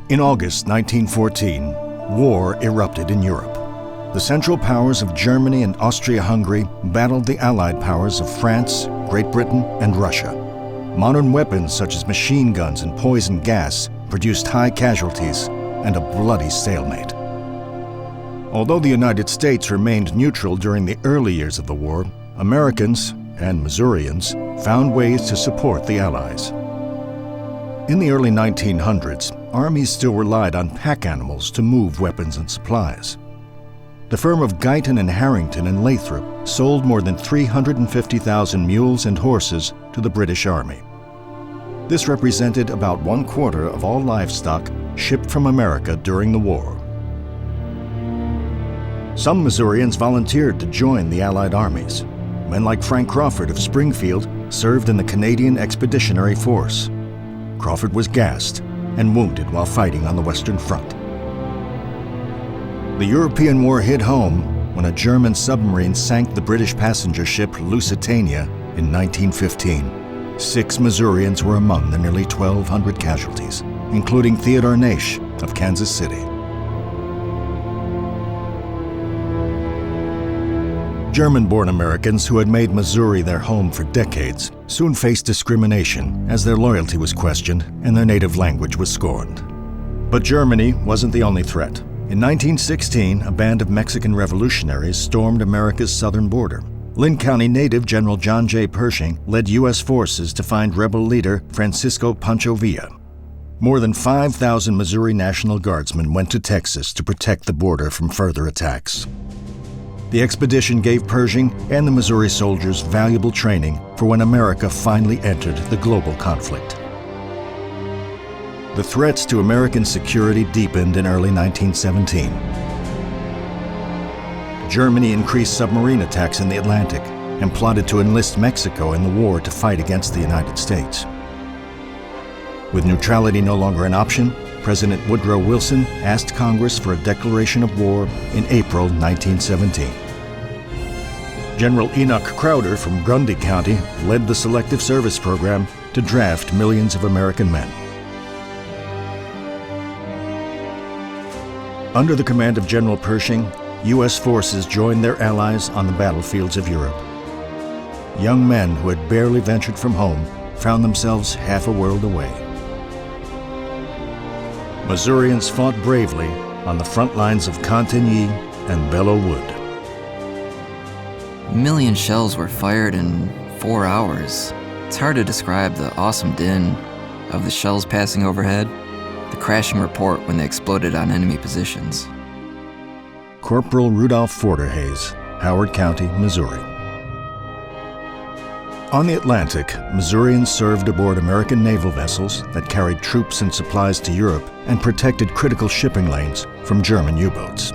In August 1914, war erupted in Europe. The Central Powers of Germany and Austria-Hungary battled the Allied powers of France, Great Britain, and Russia. Modern weapons such as machine guns and poison gas produced high casualties and a bloody stalemate. Although the United States remained neutral during the early years of the war, Americans, and Missourians, found ways to support the Allies. In the early 1900s, armies still relied on pack animals to move weapons and supplies. The firm of Guyton and Harrington in Lathrop sold more than 350,000 mules and horses to the British Army. This represented about 1/4 of all livestock shipped from America during the war. Some Missourians volunteered to join the Allied armies. Men like Frank Crawford of Springfield served in the Canadian Expeditionary Force. Crawford was gassed and wounded while fighting on the Western Front. The European War hit home when a German submarine sank the British passenger ship Lusitania in 1915. 6 Missourians were among the nearly 1,200 casualties, including Theodore Naish of Kansas City. German-born Americans who had made Missouri their home for decades soon faced discrimination as their loyalty was questioned and their native language was scorned. But Germany wasn't the only threat. In 1916, a band of Mexican revolutionaries stormed America's southern border. Lynn County native General John J. Pershing led U.S. forces to find rebel leader Francisco Pancho Villa. More than 5,000 Missouri National Guardsmen went to Texas to protect the border from further attacks. The expedition gave Pershing and the Missouri soldiers valuable training for when America finally entered the global conflict. The threats to American security deepened in early 1917. Germany increased submarine attacks in the Atlantic and plotted to enlist Mexico in the war to fight against the United States. With neutrality no longer an option, President Woodrow Wilson asked Congress for a declaration of war in April 1917. General Enoch Crowder from Grundy County led the Selective Service Program to draft millions of American men. Under the command of General Pershing, U.S. forces joined their allies on the battlefields of Europe. Young men who had barely ventured from home found themselves half a world away. Missourians fought bravely on the front lines of Cantigny and Belleau Wood. 1 million shells were fired in 4 hours. It's hard to describe the awesome din of the shells passing overhead, the crashing report when they exploded on enemy positions. Corporal Rudolph Forderhays, Howard County, Missouri. On the Atlantic, Missourians served aboard American naval vessels that carried troops and supplies to Europe and protected critical shipping lanes from German U-boats.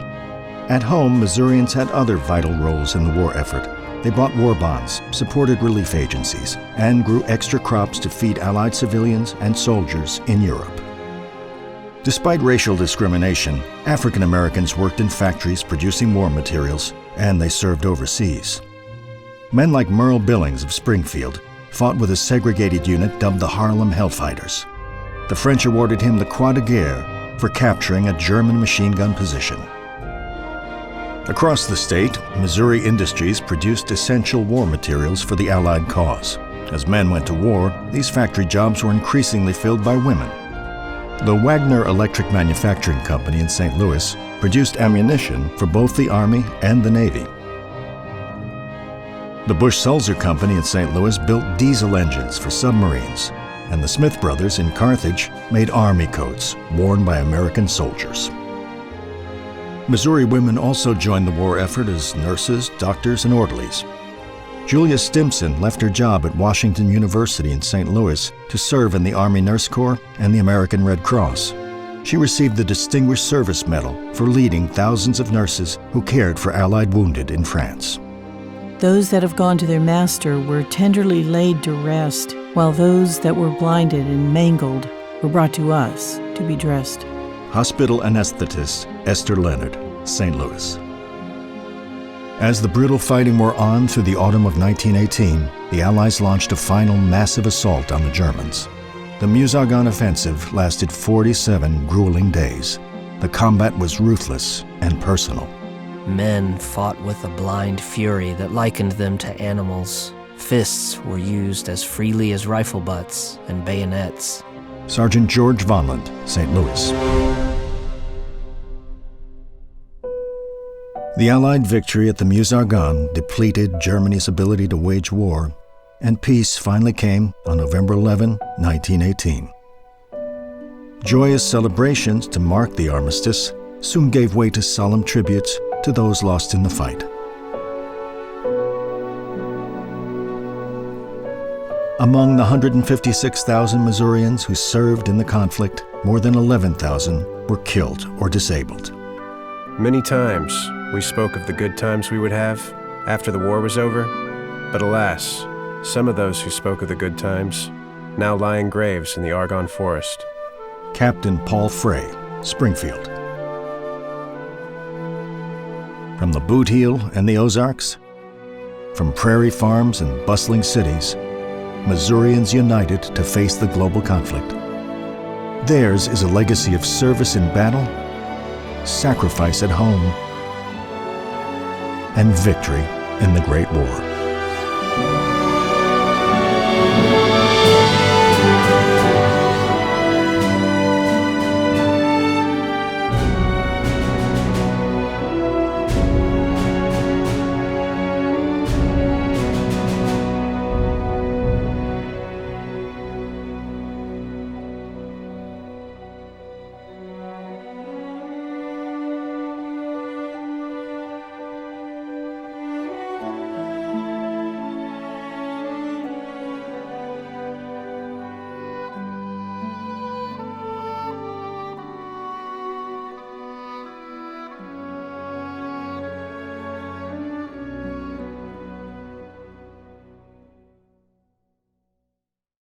At home, Missourians had other vital roles in the war effort. They bought war bonds, supported relief agencies, and grew extra crops to feed Allied civilians and soldiers in Europe. Despite racial discrimination, African Americans worked in factories producing war materials, and they served overseas. Men like Merle Billings of Springfield fought with a segregated unit dubbed the Harlem Hellfighters. The French awarded him the Croix de Guerre for capturing a German machine gun position. Across the state, Missouri industries produced essential war materials for the Allied cause. As men went to war, these factory jobs were increasingly filled by women. The Wagner Electric Manufacturing Company in St. Louis produced ammunition for both the Army and the Navy. The Bush-Sulzer Company in St. Louis built diesel engines for submarines, and the Smith brothers in Carthage made army coats worn by American soldiers. Missouri women also joined the war effort as nurses, doctors, and orderlies. Julia Stimson left her job at Washington University in St. Louis to serve in the Army Nurse Corps and the American Red Cross. She received the Distinguished Service Medal for leading thousands of nurses who cared for Allied wounded in France. Those that have gone to their master were tenderly laid to rest, while those that were blinded and mangled were brought to us to be dressed. Hospital anesthetist Esther Leonard, St. Louis. As the brutal fighting wore on through the autumn of 1918, the Allies launched a final massive assault on the Germans. The Meuse-Argonne offensive lasted 47 grueling days. The combat was ruthless and personal. Men fought with a blind fury that likened them to animals. Fists were used as freely as rifle butts and bayonets. Sergeant George Vonland, St. Louis. The Allied victory at the Meuse-Argonne depleted Germany's ability to wage war, and peace finally came on November 11, 1918. Joyous celebrations to mark the armistice soon gave way to solemn tributes to those lost in the fight. Among the 156,000 Missourians who served in the conflict, more than 11,000 were killed or disabled. Many times we spoke of the good times we would have after the war was over, but alas, some of those who spoke of the good times now lie in graves in the Argonne forest. Captain Paul Frey, Springfield. From the Boot Heel and the Ozarks, from prairie farms and bustling cities, Missourians united to face the global conflict. Theirs is a legacy of service in battle, sacrifice at home, and victory in the Great War.